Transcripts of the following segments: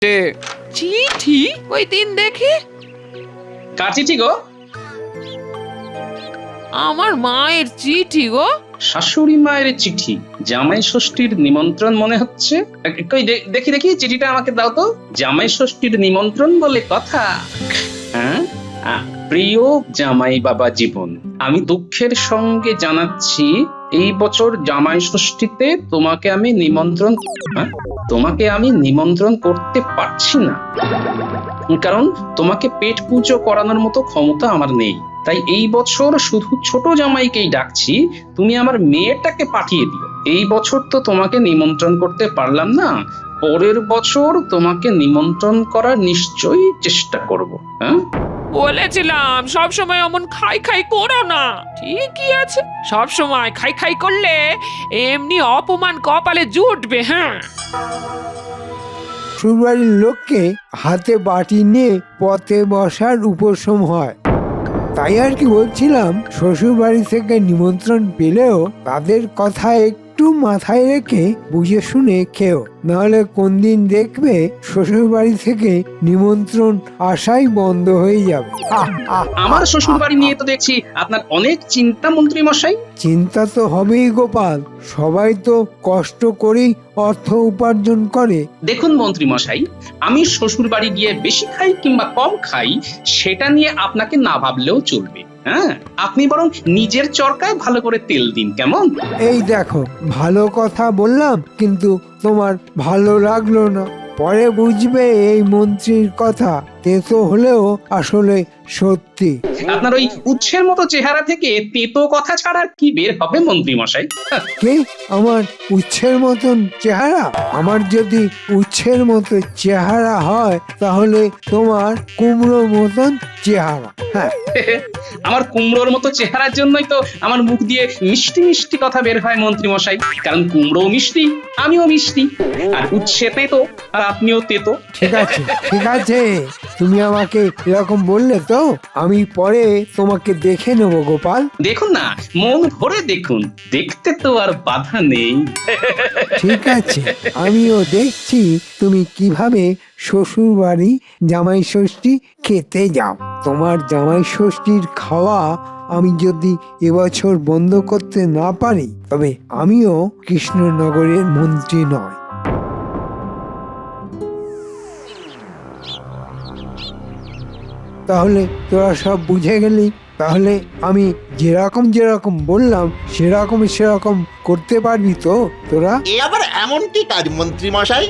চিঠি? ওই দিন দেখি। কার চিঠি গো? আমার মায়ের চিঠি গো। শাশুড়ি মায়ের চিঠি? জামাই ষষ্ঠীর নিমন্ত্রণ মনে হচ্ছে। কই দেখি দেখি চিঠিটা আমাকে দাও তো। জামাই ষষ্ঠীর নিমন্ত্রণ বলে কথা। হ্যাঁ, প্রিয় জামাই বাবা জীবন, আমি দুঃখের সঙ্গে জানাচ্ছি এই বছর জামাই ষষ্ঠীতে তোমাকে আমি নিমন্ত্রণ করতে পারছি না, কারণ তোমাকে পেট পুজো করানোর মতো ক্ষমতা আমার নেই। তাই এই বছর শুধু ছোট জামাইকেই ডাকছি, তুমি আমার মেয়েটাকে পাঠিয়ে দিও। এই বছর তো তোমাকে নিমন্ত্রণ করতে পারলাম না, পরের বছর তোমাকে নিমন্ত্রণ করার নিশ্চয়ই চেষ্টা করব। হ্যাঁ, বলেছিলাম সব সময় অমন খাই খাই করো না। ঠিকই আছে, সব সময় খাই খাই করলে এমনি অপমান কপালে জুটবে। হ্যাঁ, শ্বশুরবাড়ির লোককে হাতে বাটি নিয়ে পথে বসার উপশম হয়। তাই আর কি বলছিলাম, শ্বশুর বাড়ি থেকে নিমন্ত্রণ পেলেও তাদের কথা একটু মাথায় রেখে বুঝে শুনে খেও, নাহলে কোন দিন দেখবে শ্বশুর বাড়ি থেকে নিমন্ত্রণ আসাই বন্ধ হয়ে যাবে। আমার শ্বশুর বাড়ি নিয়ে তো দেখছি আপনার অনেক চিন্তা মন্ত্রী মশাই। চিন্তা তো হবেই গোপাল, সবাই তো কষ্ট করেই অর্থ উপার্জন করে। দেখুন মন্ত্রী মশাই, আমি শ্বশুর বাড়ি গিয়ে বেশি খাই কিংবা কম খাই সেটা নিয়ে আপনাকে না ভাবলেও চলবে। হ্যাঁ, আপনি বরং নিজের চরকায় ভালো করে তেল দিন, কেমন? এই দেখো, ভালো কথা বললাম কিন্তু তোমার ভালো লাগলো না। পরে বুঝবে এই মন্ত্রীর কথা তেতো হলেও আসলে সত্যি। আপনার ওই উচ্ছের মতো চেহারা থেকে তেতো কথা ছাড়া কি বের হবে মন্ত্রী মশাই? কি আমার উচ্ছের মতন চেহারা? আমার যদি উচ্ছের মতো চেহারা হয় তাহলে তোমার কুমড়ো মতন চেহারা। হ্যাঁ, আমার কুমড়োর মতো চেহারার জন্যই তো আমার মুখ দিয়ে মিষ্টি মিষ্টি কথা বের হয় মন্ত্রী মশাই, কারণ কুমড়ো মিষ্টি, আমিও মিষ্টি, আর উচ্ছে তেতো আর আপনিও তেতো। ঠিক আছে ঠিক আছে, তুমি আমাকে এরকম বললে তো আমি পরে তোমাকে দেখে নেবো গোপাল। দেখুন না, মন ভরে দেখুন, দেখতে তো আর বাধা নেই। ঠিক আছে, আমিও দেখছি তুমি কিভাবে শ্বশুর বাড়ি জামাই ষষ্ঠী খেতে যাও। তোমার জামাই ষষ্ঠীর খাওয়া আমি যদি এবছর বন্ধ করতে না পারি তবে আমিও কৃষ্ণনগরের মন্ত্রী নয়। তাহলে তোরা সব বুঝে গেলি? তাহলে আমি যেরকম বললাম সেরকম করতে পারবি তো তোরা? এ আবার এমন কি কাজ মন্ত্রী মশাই?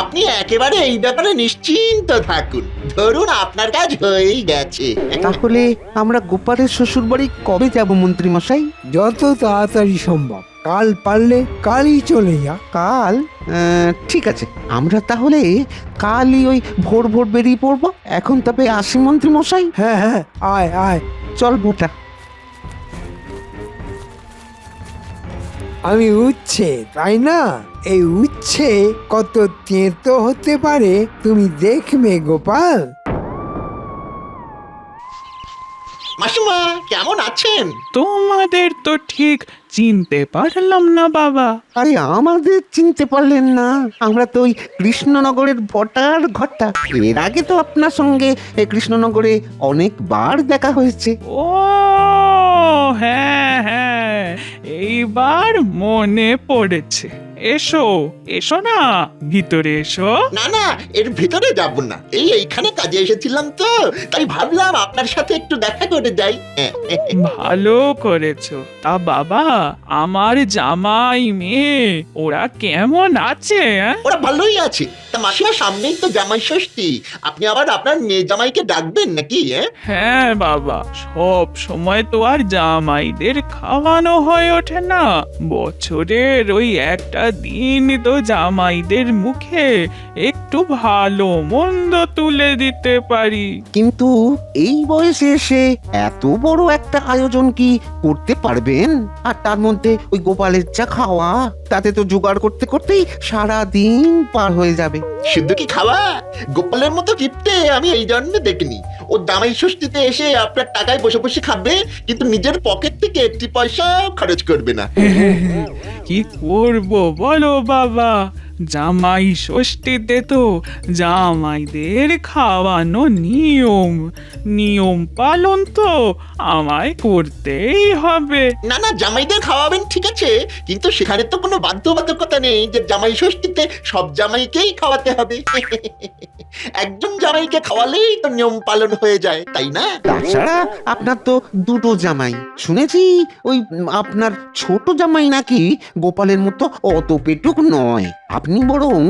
আপনি একেবারে এই ব্যাপারে নিশ্চিন্ত থাকুন, ধরুন আপনার কাজ হয়েই গেছে। তাহলে আমরা গোপালের শ্বশুর বাড়ি কবে যাব মন্ত্রী মশাই? যত তাড়াতাড়ি সম্ভব, কাল পারলে কালই চলে যা। কাল? ঠিক আছে, আমরা তাহলে কালই ওই ভোর ভোর বেরিয়ে পড়বো। এখন তবে আসি মন্ত্রী মশাই। হ্যাঁ হ্যাঁ, আয় আয়। চল বোটা। আমি উচ্ছে, তাই না? এই উচ্ছে কত তেতো হতে পারে তুমি দেখবে গোপাল। মাসিমা কেমন আছেন? তোমাদের তো ঠিক চিনতে পারলাম না বাবা। আরে আমাদের চিনতে পারলেন না? আমরা তো ওই কৃষ্ণনগরের বটার ঘরটা। এর আগে তো আপনার সঙ্গে কৃষ্ণনগরে অনেকবার দেখা হয়েছে। ও হ্যাঁ হ্যাঁ, এইবার মনে পড়েছে। এসো এসো না, ভিতরে এসো। না না, এর ভিতরে যাব না, এইখানে কাজে এসেছিলাম তো, তাই ভাবলাম আপনার সাথে একটু দেখা করে যাই। ভালো করেছো। তা বাবা, আমার জামাই মেয়ে ওরা কেমন আছে? ওরা ভালোই আছে। তা মাসিমা, সামনেই তো জামাই ষষ্ঠী, আপনি আবার আপনার মেয়ে জামাইকে ডাকবেন নাকি? হ্যাঁ বাবা, সব সময় তো আর জামাইদের খাওয়ানো হয়ে ওঠে না। বছরের ওই একটা দিন তো জামাইদের মুখে একটু ভালো মন্দ তুলে দিতে পারি। কিন্তু এই বয়সে এসে এত বড় একটা আয়োজন কি করতে পারবেন? আর তার মধ্যে ওই গোপালের চা খাওয়া, তাতে তো জোগাড় করতে করতেই সারা দিন পার হয়ে যাবে। শুধু কি খাওয়া, গোপালের মতো কিপটে আমি এই জন্য দেখিনি। ও জামাই ষষ্ঠীতে এসে আপনার টাকায় বসে বসে খাবে, কিন্তু নিজের পকেট থেকে একটি পয়সা খরচ করবে না। কি করব বলো বাবা, জামাই ষষ্ঠীতে তো জামাইদের খাওয়ানো নিয়ম, নিয়ম পালন তো আমায় করতেই হবে। না না, জামাইদের খাওয়াবেন ঠিক আছে, কিন্তু সেখানে তো কোনো বাধ্যবাধকতা নেই যে জামাই ষষ্ঠীতে সব জামাইকেই খাওয়াতে হবে। একজন জামাইকে খাওয়ালেই তো নিয়ম পালন হয়ে যায়, তাই না? তাছাড়া আপনার তো দুটো জামাই, শুনেছি ওই আপনার ছোট জামাই নাকি গোপালের মতো অত পেটুক নয়। আপনি বরং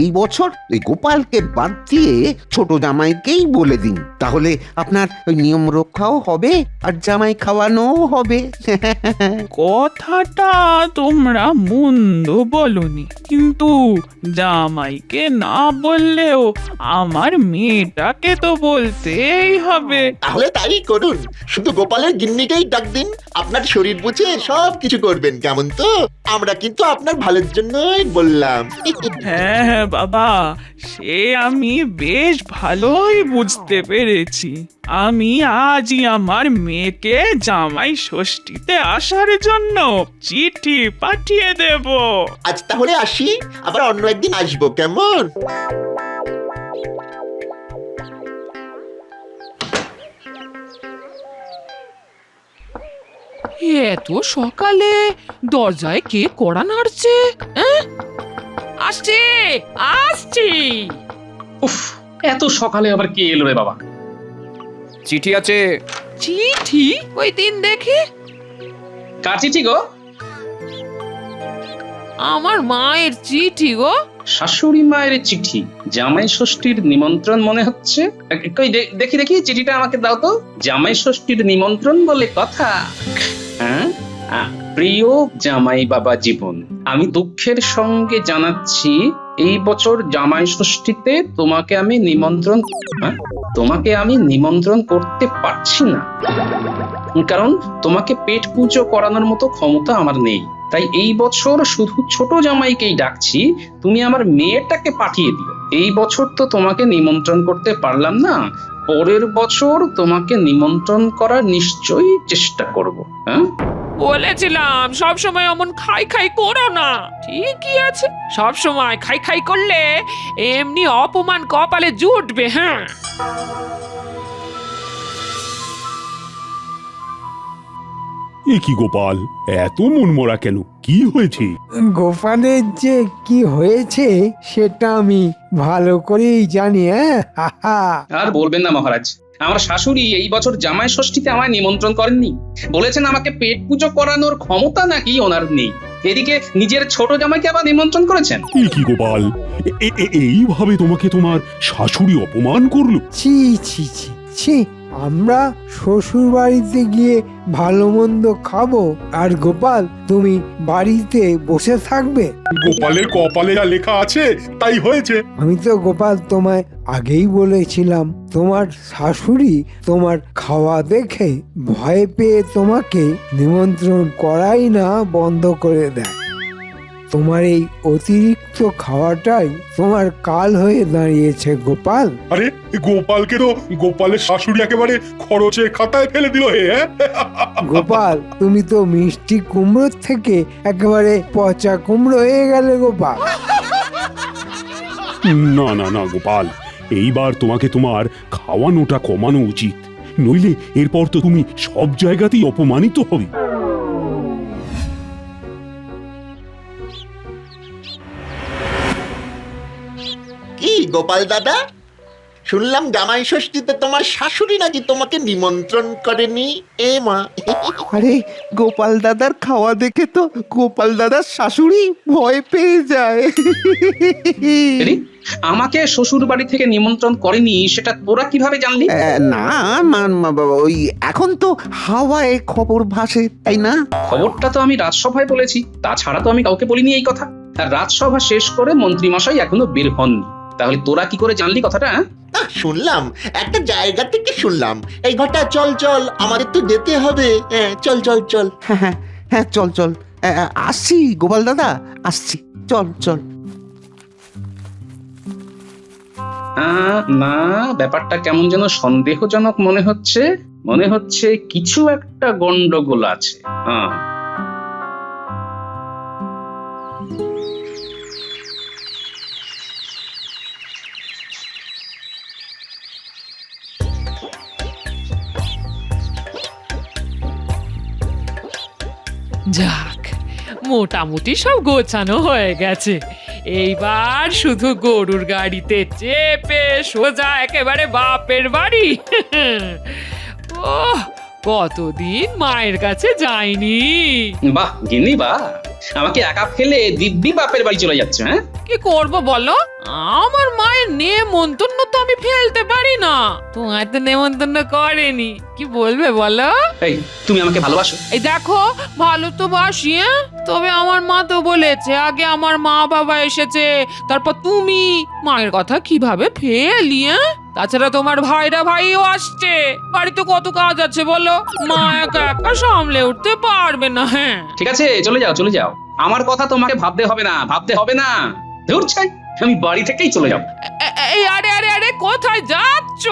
এই বছর ওই গোপালকে বাদ দিয়ে ছোট জামাইকেই বলে দিন, তাহলে আপনার ওই নিয়ম রক্ষাও হবে আর জামাই খাওয়ানোও হবে। কথাটা তোমরা মন্দ বলনি, কিন্তু জামাইকে না বললেও আমার মেয়েটাকে তো বলতেই হবে। তাহলে তাই করুন, শুধু গোপালের গিন্নিকেই ডাক দিন, আপনার শরীর বুঝে সব কিছু করবেন, কেমন তো? আমরা কিন্তু আপনার ভালোর জন্যই বললাম। হ্যাঁ হ্যাঁ বাবা, সে আমি বেশ ভালোই বুঝতে পেরেছি। আমি আজই আমার মেয়েকে জামাই ষষ্ঠীতে আসার জন্য চিঠি পাঠিয়ে দেব। আজ তাহলে আসি, আবার অন্য একদিন আসবো, কেমন? এত সকালে দরজায় কে কড়া নাড়ছে? হ্যাঁ? আসছি আসছি। উফ, এত সকালে আবার কে এলো রে বাবা? চিঠি আছে। চিঠি? ওই দিন দেখি। কার চিঠি গো? আমার মায়ের চিঠি গো। শাশুড়ি মায়ের চিঠি? জামাই ষষ্ঠীর নিমন্ত্রণ মনে হচ্ছে। কই দেখি দেখি চিঠিটা আমাকে দাও তো। জামাই ষষ্ঠীর নিমন্ত্রণ বলে কথা। হ্যাঁ, প্রিয় জামাই বাবা জীবন, আমি দুঃখের সঙ্গে জানাচ্ছি এই বছর জামাই ষষ্ঠীতে তোমাকে আমি নিমন্ত্রণ করতে পারছি না, কারণ তোমাকে পেট পুজো করানোর মতো ক্ষমতা আমার নেই। তাই এই বছর শুধু ছোট জামাইকেই ডাকছি, তুমি আমার মেয়েটাকে পাঠিয়ে দিও। এই বছর তো তোমাকে নিমন্ত্রণ করতে পারলাম না, পরের বছর তোমাকে নিমন্ত্রণ করার নিশ্চয়ই চেষ্টা করব। হ্যাঁ, বলেছিলাম সব সময় অমন খাই খাই করো না। ঠিকই আছে, সব সময় খাই খাই করলে এমনি অপমান কপালে জুটবে। হ্যাঁ, এ কি গোপাল, এত মনমরা কেন? কি হয়েছে? গোপালের যে কি হয়েছে সেটা আমি ভালো করেই জানি। আর বলবেন না মহারাজ, আমার শাশুড়ি এই বছর জামাই ষষ্ঠীতে আমায় নিমন্ত্রণ করেননি। বলেছেন আমাকে পেট পুজো করানোর ক্ষমতা নাকি ওনার নেই। এদিকে নিজের ছোট জামাইকে আবার নিমন্ত্রণ করেছেন। এ কি গোপাল, এইভাবে তোমাকে তোমার শাশুড়ি অপমান করলো? ছি ছি ছি ছি, আমরা শ্বশুর বাড়িতে গিয়ে ভালো মন্দ খাবো আর গোপাল তুমি বাড়িতে বসে থাকবে? গোপালের কপালে যা লেখা আছে তাই হয়েছে। আমি তো গোপাল তোমায় আগেই বলেছিলাম, তোমার শাশুড়ি তোমার খাওয়া দেখে ভয় পেয়ে তোমাকে নিমন্ত্রণ করাই না বন্ধ করে দেয়। তোমার এই অতিরিক্ত খাওয়াটাই তোমার কাল হয়ে দাঁড়িয়েছে গোপাল। আরে গোপালকে তো গোপালের শাশুড়ি একেবারে খরচের খাতায় ফেলে দিল হে। গোপাল তুমি তো মিষ্টি কুমড়োর থেকে একেবারে পচা কুমড়ো হয়ে গেলে গোপাল। না না না গোপাল, এইবার তোমাকে তোমার খাওয়ানোটা কমানো উচিত, নইলে এরপর তো তুমি সব জায়গাতেই অপমানিত হবে। কি গোপাল দাদা, শুনলাম জামাই ষষ্ঠীতে তোমার শাশুড়ি নাকি তোমাকে নিমন্ত্রণ করেনি? এ মা! আরে গোপাল দাদার খাওয়া দেখে তো গোপাল দাদার শাশুড়ি ভয় পেয়ে যায়। এরি, আমাকে শ্বশুর বাড়ি থেকে নিমন্ত্রণ করেনি সেটা তোরা কিভাবে জানলি? না ওই এখন তো হাওয়ায় খবর ভাসে, তাই না? খবরটা তো আমি রাজসভায় বলেছি, তাছাড়া তো আমি কাউকে বলিনি এই কথা। আর রাজসভা শেষ করে মন্ত্রী মশাই এখনো বের হননি, তাহলে তোরা কি করে জানলি কথাটা? শুনলাম, একটা জায়গা থেকে শুনলাম। এই ঘরটা চল চল, আমাদের তো যেতে হবে। হ্যাঁ, চল চল চল। হ্যাঁ হ্যাঁ হ্যাঁ, চল চল, আসছি গোপাল দাদা, আসছি, চল চল। না, ব্যাপারটা কেমন যেন সন্দেহজনক মনে হচ্ছে কিছু একটা গন্ডগোল আছে। যাক, মোটামুটি সব গোছানো হয়ে গেছে। এইবার শুধু গরুর গাড়িতে চেপে সোজা একেবারে বাপের বাড়ি। ওহ, কতদিন মায়ের কাছে যাইনি। বাহ গিন্নি বাহ, আমাকে একা ফেলে দিব্যি বাপের বাড়ি চলে যাচ্ছে, হ্যাঁ? কি করব বলো, আমার মায়ের নেমন্তন্ন তো আমি ফেলতে পারি না। তোমার তো নেমন্তন্ন করেনি, কি বলবে বলো? এই তুমি আমাকে ভালোবাসো? এই দেখো, ভালো তো বাসি, তবে আমার মা তো বলেছে আগে আমার মা বাবা এসেছে, তারপর তুমি। মায়ের কথা কিভাবে ফেলি? তাছাড়া তোমার ভাইও আসছে, বাড়িতে কত কাজ আছে বলো, মা একা একা সামলে উঠতে পারবে না। হ্যাঁ ঠিক আছে, চলে যাও চলে যাও, আমার কথা তোমাকে ভাবতে হবে না, ভাবতে হবে না। ধুর ছাই, আমি বাড়ি থেকেই চলে যাব। এই আরে আরে আরে, কোথায় যাচ্ছ?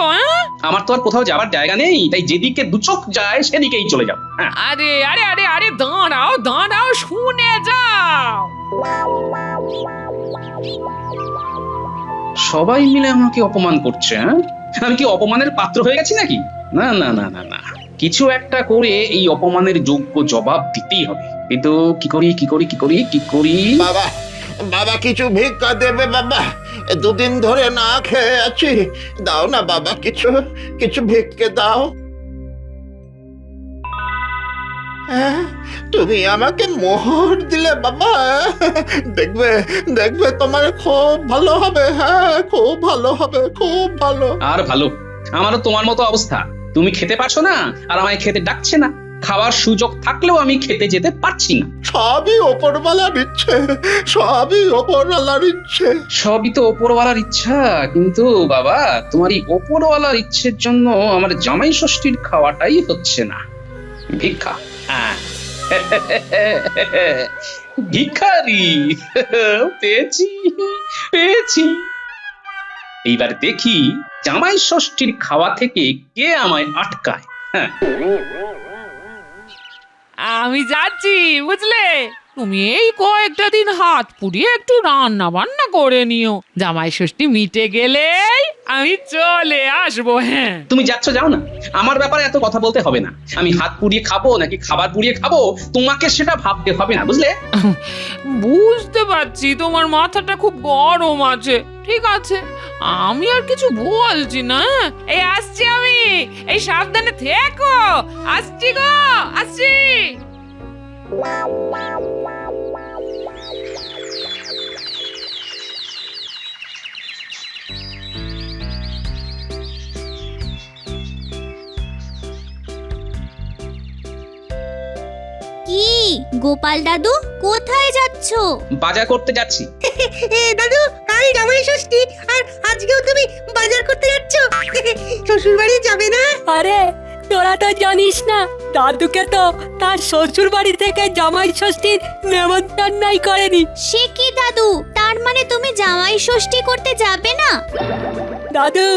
আমার তো আর কোথাও যাবার জায়গা নেই, তাই যেদিকে দু চোখ যায় সেদিকেই চলে যাব। হ্যাঁ, আরে আরে আরে আরে, দাঁড়াও দাঁড়াও, শুনে যাও। সবাই মিলে আমাকে অপমান করছে, হ্যাঁ? আমি কি অপমানের পাত্র হয়ে গেছি নাকি? না না না না না, কিছু একটা করে এই অপমানের যোগ্য জবাব দিতেই হবে। কিন্তু কি করি কি করি কি করি কি করি? বাবা, বাবা কিছু ভিক্ষা দেবে বাবা? দুদিন ধরে না খেয়ে আছি, দাও না বাবা, কিছু কিছু ভিক্ষে দাও। হ্যাঁ, তুমি আমাকে মোহর দিলে বাবা, দেখবে দেখবে তোমার খুব ভালো হবে। হ্যাঁ, খুব ভালো হবে, খুব ভালো। আর ভালো, আমারও তোমার মতো অবস্থা। তুমি খেতে পারছো না আর আমায় খেতে ডাকছে না। খাওয়ার সুযোগ থাকলেও আমি খেতে যেতে পারছি না। সবই ওপরওয়ালার ইচ্ছে, সবই ওপরওয়ালার ইচ্ছে। সবই তো ওপরওয়ালার ইচ্ছা, কিন্তু বাবা তোমার এই ওপরওয়ালার ইচ্ছের জন্য আমার জামাই ষষ্ঠীর খাওয়াটাই হচ্ছে না। ভিক্ষা, হ্যাঁ। ভিখারি পেয়েছি পেয়েছি। এইবার দেখি জামাই ষষ্ঠীর খাওয়া থেকে কে আমায় আটকায়। হ্যাঁ, আমি যাচ্ছি, বুঝলে। তুমি এই কয়েকটা দিন হাত পুড়িয়ে একটু রান্না বান্না করে নিও, জামাই ষষ্ঠী মিটে গেলেই আমি চলে আসবো। হ্যাঁ, তুমি যাচ্ছ যাও না, আমার ব্যাপারে এত কথা বলতে হবে না। আমি হাত পুড়িয়ে খাবো নাকি খাবার পুড়িয়ে খাবো তোমাকে সেটা ভাবতে হবে না, বুঝলে? বুঝতে পারছি তোমার মাথাটা খুব গরম আছে। ঠিক আছে, আমি আর কিছু বলছি না। এই আসছি আমি, এই সাবধানে থেকো। আসছি গো, আসছি। কি গোপাল দাদু, কোথায় যাচ্ছো? বাজার করতে যাচ্ছি। দাদু, কাল জামাই ষষ্ঠী, আর আজকেও তুমি বাজার করতে যাচ্ছ? শ্বশুর বাড়ি যাবে না? আরে তোরা তো জানিস না, দাদুকে তো তার শ্বশুর বাড়ি থেকে জামাই ষষ্ঠীর নেমন্তন্নই করেনি। সে কি দাদু, তার মানে তুমি জামাই ষষ্ঠী করতে যাবে না? দাদু,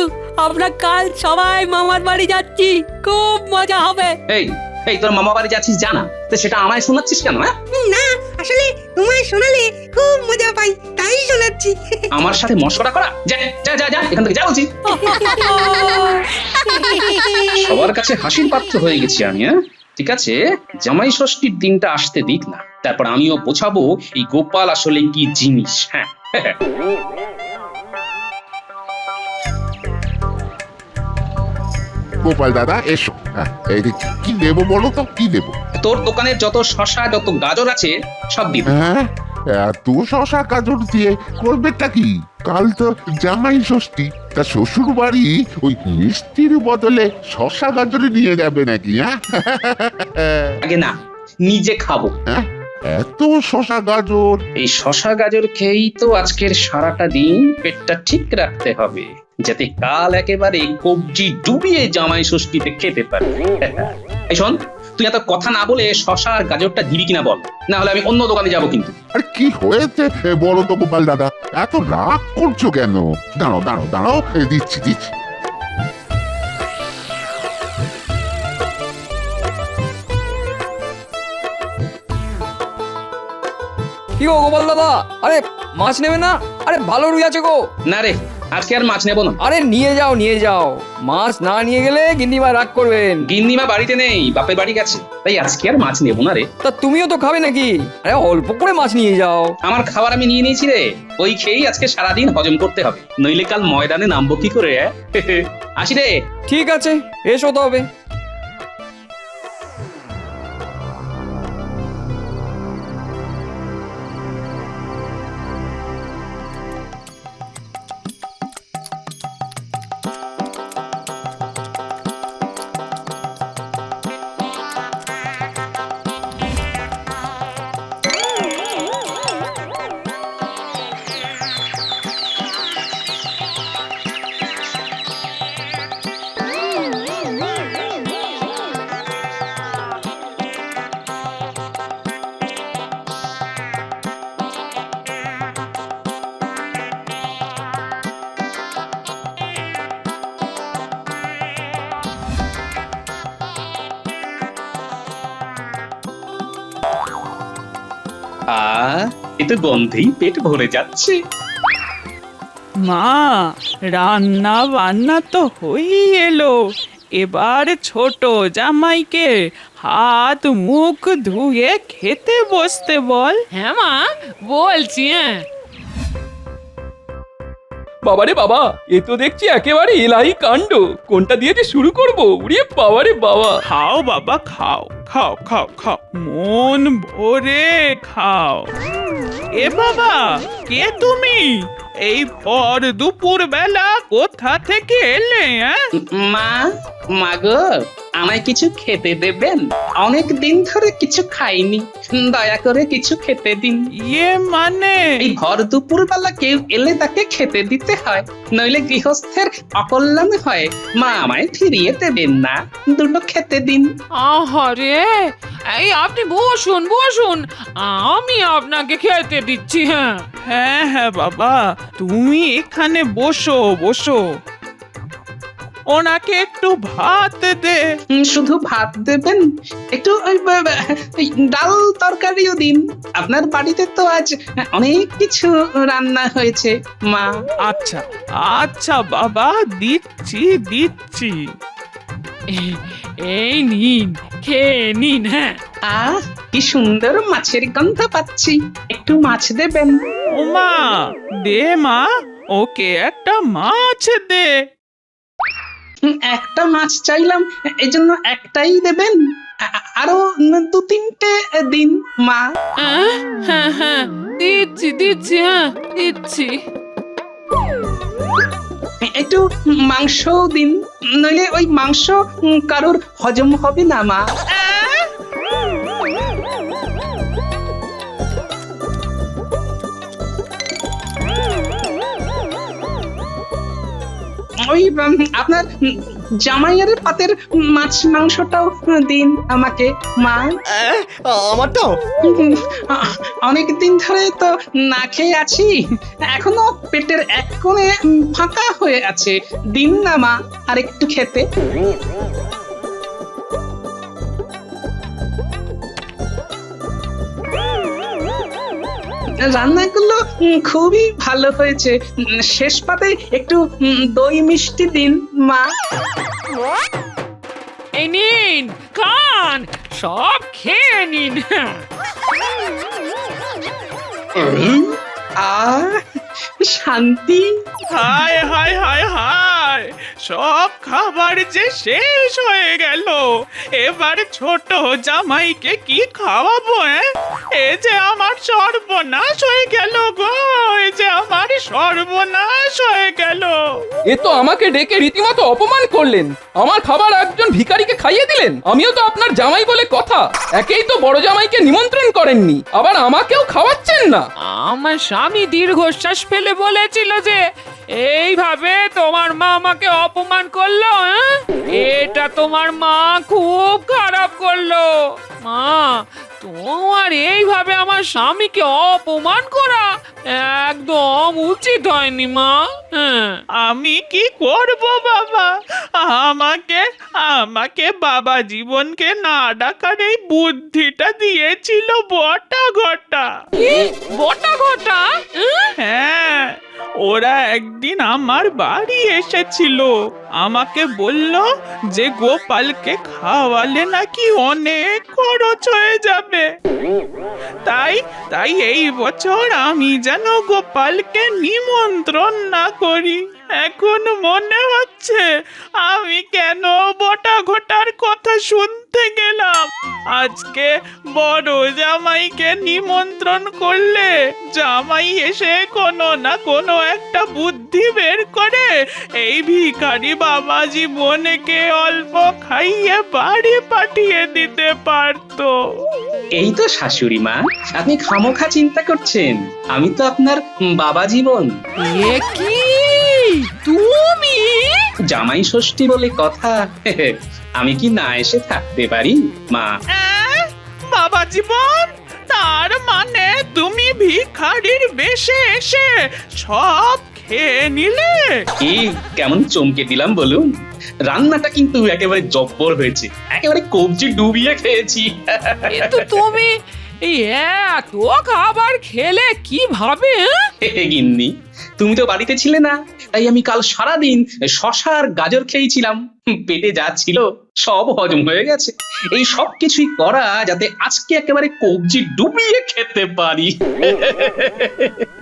আমরা কাল সবাই মামার বাড়ি যাচ্ছি, খুব মজা হবে। এই এই তোর মামা বাড়ি যাচ্ছিস জানা, তো সেটা আমায় শোনাচ্ছিস কেন? হ্যাঁ, না, আসলে তোমায় শোনালে খুব মজা পাই, তাই শোনাচ্ছি। আমার সাথে মশকরা করা? যা যা যা যা, এখান থেকে যা বলছি। সবার কাছে হাসির পাত্র হয়ে গেছি আমি। হ্যাঁ, ঠিক আছে, জামাই ষষ্ঠীর দিনটা আসতে দিক না, তারপর আমিও বোঝাবো এই গোপাল আসলে কি জিনিস। হ্যাঁ, গোপাল দাদা এসো। এই কি নেবো বলো তো, কি নেবো? তোর দোকানের যত শসা যত গাজর আছে সব দিব। হ্যাঁ, এত শশা গাজর দিয়ে করবেটা কি? কাল তো জামাই ষষ্ঠী, তা শ্বশুর বাড়ি ওই মিষ্টির বদলে শশা গাজরে নিয়ে যাবে নাকি? হ্যাঁ, আগে না, নিজে খাবো। হ্যাঁ, এত শশা গাজর? এই শসা গাজর খেয়েই তো আজকের সারাটা দিন পেটটা ঠিক রাখতে হবে, যাতে কাল একেবারে কবজি ডুবিয়ে জামাই ষষ্ঠীতে খেতে পারবে। এই শোন, তুই এত কথা না বলে শসা আর গাজরটা দিবি কিনা বল, না হলে আমি অন্য দোকানে যাব কিন্তু। আর কি হয়েছে বলো তো গোপাল দাদা, এত রাগ করছো কেন? দাঁড়াও দাঁড়াও দাঁড়াও, দিচ্ছি দিচ্ছি। কি গো গোপাল দাদা, আরে মাছ নেবে না? আরে ভালো রুই আছে গো। না রে, আজকে আর মাছ নেবো না। আরে নিয়ে যাও মাছ না নিয়ে গেলে গিন্নিমা রাগ করবেন। গিন্নিমা বাড়িতে নেই, বাপের বাড়ি গেছে, তাই আজকে আর মাছ নেবো না রে। তা তুমিও তো খাবে নাকি? আরে অল্প করে মাছ নিয়ে যাও। আমার খাবার আমি নিয়ে নিয়েছি রে, ওই খেয়েই আজকে সারাদিন হজম করতে হবে, নইলে কাল ময়দানে নামবো কি করে? আসি রে। ঠিক আছে, এসো তবে। এতে গন্ধেই পেট ভরে যাচ্ছে। মা, রান্না বান্না তো হয়েই এলো। এবার ছোট জামাইকে হাত মুখ ধুয়ে খেতে বসতে বল। হ্যাঁ মা, বলছি। হ্যাঁ, বাবারে বাবা, এ তো দেখছি একেবারে এলাহি কাণ্ড। কোনটা দিয়ে যে শুরু করবো? উড়িয়ে বাবারে বাবা। খাও বাবা, খাও খাও খাও খাও, মন ভরে খাও। এ বাবা, কে তুমি? এই ভর দুপুর বেলা কোথা থেকে এলে? মা গো, আমায় কিছু খেতে দেবেন? অনেক দিন ধরে কিছু খাইনি, দয়া করে কিছু খেতে দিন। ইয়ে মানে? এই ভর দুপুর বেলা কেউ এলে তাকে খেতে দিতে হয়, নইলে গৃহস্থের অকল্যাণ হয়। মা আমায় ফিরিয়ে দেবেন না, দুটো খেতে দিন। আহারে, এই আপনি বসুন বসুন, আমি আপনাকে খেতে দিচ্ছি। হ্যাঁ হ্যাঁ হ্যাঁ বাবা, তুমি এখানে বসো বসো। ওনাকে একটু ভাত দে। শুধু ভাত দেবেন? একটু ওই ডাল তরকারিও দিন। আপনার বাড়িতে তো আজ অনেক কিছু রান্না হয়েছে মা। আচ্ছা আচ্ছা বাবা, দিচ্ছি দিচ্ছি। এই নিন, খেয়ে নিন। হ্যাঁ, কি সুন্দর মাছের গন্ধ পাচ্ছি, একটু মাছ দেবেন? ওমা, দে মা, ওকে একটা মাছ দে। একটা মাছ চাইলাম, এই জন্য একটাই দেবেন? আরো দু তিনটে দিন মা। হ্যাঁ হ্যাঁ, দিচ্ছি দিচ্ছি। হ্যাঁ, দিচ্ছি। একটু মাংসও দিন, নইলে ওই মাংস কারোর হজম হবে না মা। ওই আপনার জামাইয়ের পাতের মাছ মাংসটাও দিন আমাকে মা। আমারটাও? অনেক দিন ধরে তো না খেয়ে আছি, এখনো পেটের এক কোণে ফাঁকা হয়ে আছে, দিন না মা আর একটু খেতে। রান্নাগুলো খুবই ভালো হয়েছে, শেষ পাতে একটু দই মিষ্টি দিন মা। এই নিন, খান, সব খেয়ে নিন। শান্তি। হায় হায় হায় হায়, সব খাবার যে শেষ হয়ে গেল। এবার ছোট জামাইকে কি খাওয়াবো? এ যে আমার সর্বনাশ হয়ে গেল গো, এ যে আমার সর্বনাশ হয়ে গেল। এ তো আমাকে ডেকে রীতিমতো অপমান করলেন। আমার খাবার একজন ভিখারিকে খাইয়ে দিলেন। আমিও তো আপনার জামাই বলে কথা, একেই তো বড় জামাইকে নিমন্ত্রণ করেননি, আবার আমাকেও খাওয়াচ্ছেন না। আমার স্বামী দীর্ঘশ্বাস ফেলে বলেছিল যে এইভাবে তোমার মা আমাকে অপমান করলো। এটা তোমার মা খুব খারাপ করলো। মা, তোমার এইভাবে আমার স্বামীকে অপমান করা একদম উচিত হয়নি মা। আমি কি করব বাবা? আমাকে আমাকে বাবা জীবনকে না ডাকার এই বুদ্ধিটা দিয়েছিল বটা ঘটা। কি বটা ঘটা? হ্যাঁ, ওরা একদিন আমার বাড়ি এসেছিল, আমাকে বলল যে গোপালকে খাওয়ালে নাকি অনেক খরচ হয়ে যাবে। তাই তাই এই বছর আমি যেন গোপালকে নিমন্ত্রণ না করি। এখন মনে হচ্ছে আমি কেন বটা ঘটার কথা শুনতে গেলাম। আজকে বড় জামাইকে নিমন্ত্রণ করলে জামাই এসে কোনো না কোনো একটা বুদ্ধি বের করে এই ভিখারি বাবা জীবনকে অল্প খাইয়ে বাড়ি পাঠিয়ে দিতে পারতো। এই তো শাশুড়ি মা, আপনি খামোখা চিন্তা করছেন। আমি তো আপনার বাবা জীবন। এ কি তুমি? জামাই ষষ্ঠী বলে কথা, আমি কি না এসে থাকতে পারি মা? বাবা জীবন, তার মানে তুমি ভিখারির বেশে এসে সব খেয়ে নিলে? কি কেমন চমকে দিলাম বলুন? রান্নাটা কিন্তু একেবারে জব্বর হয়েছে, একেবারে কবজি ডুবিয়ে খেয়েছি। কিন্তু তুমি এই এত খাবার খেলে কিভাবে? গিন্নি, তুমি তো বাড়িতে ছিলে না, তাই আমি কাল সারাদিন শশা আর গাজর খেয়েছিলাম। পেটে যা ছিল সব হজম হয়ে গেছে। এই সব কিছুই করা যাতে আজকে একেবারে কবজি ডুবিয়ে খেতে পারি।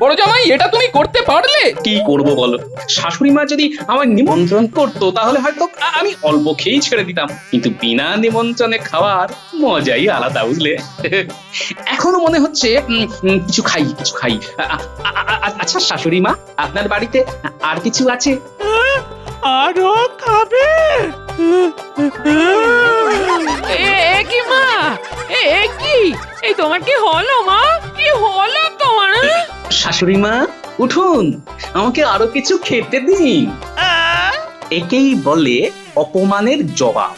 বড় জামাই, এটা তুমি করতে পারলে? কি করব বলো? শাশুড়ি মা যদি আমার নিমন্ত্রণ করতো তাহলে হয়তো আমি অল্প খেয়েই ছেড়ে দিতাম, কিন্তু বিনা নিমন্ত্রণে খাওয়ার মজাই আলাদা, বুঝলে? এখনো মনে হচ্ছে কিছু খাই। আচ্ছা শাশুড়ি মা, আপনার বাড়িতে আর কিছু আছে? আরো খাবে? কি মা, কি এই তোমার কি হলো মা? কি হলো তোমার? শাশুড়ি মা উঠুন, আমাকে আরো কিছু খেতে দিন। একেই বলে অপমানের জবাব।